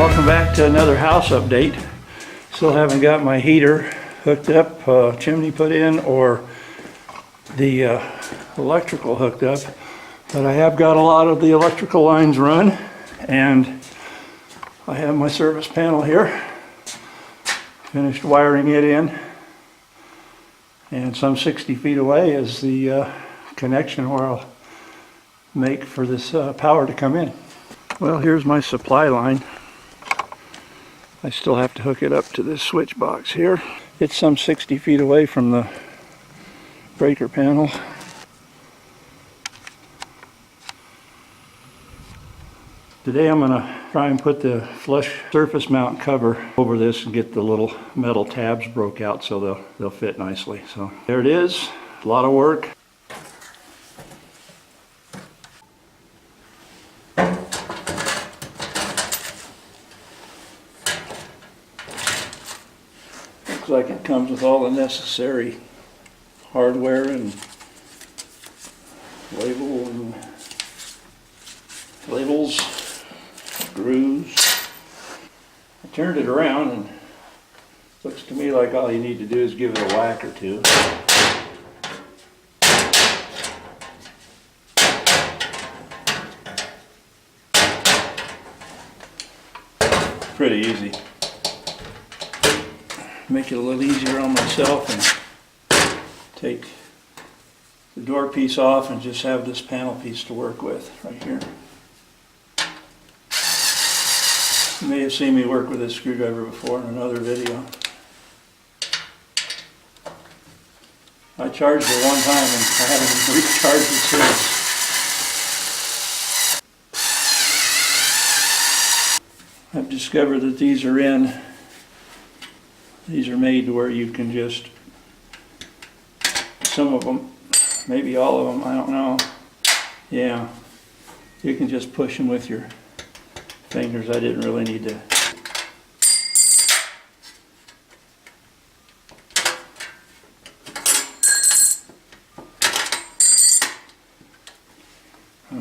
Welcome back to another house update. Still haven't got my heater hooked up, chimney put in, or the electrical hooked up, but I have got a lot of the electrical lines run, and I have my service panel here. Finished wiring it in, and some 60 feet away is the connection where I'll make for this power to come in. Well, here's my supply line. I still have to hook it up to this switch box here. It's some 60 feet away from the breaker panel. Today I'm going to try and put the flush surface mount cover over this and get the little metal tabs broke out so they'll fit nicely. So there it is. A lot of work. Looks like it comes with all the necessary hardware and labels, screws. I turned it around and it looks to me like all you need to do is give it a whack or two. Pretty easy. Make it a little easier on myself and take the door piece off and just have this panel piece to work with right here. You may have seen me work with this screwdriver before in another video. I charged it one time and I haven't recharged it since. I've discovered that these are made to where you can just, some of them, maybe all of them, I don't know. Yeah, you can just push them with your fingers. I didn't really need to.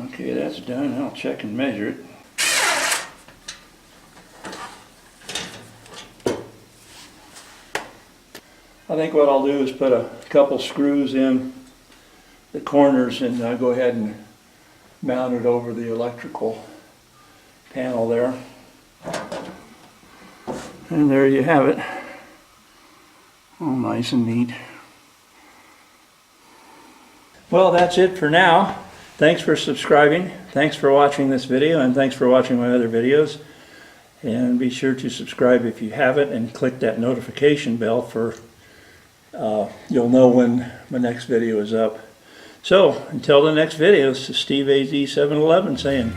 Okay, that's done. I'll check and measure it. I think what I'll do is put a couple screws in the corners and go ahead and mount it over the electrical panel there. And there you have it. All nice and neat. Well, that's it for now. Thanks for subscribing. Thanks for watching this video, and thanks for watching my other videos. And be sure to subscribe if you haven't, and click that notification bell for you'll know when my next video is up. So, until the next video, this is Steve AZ711 saying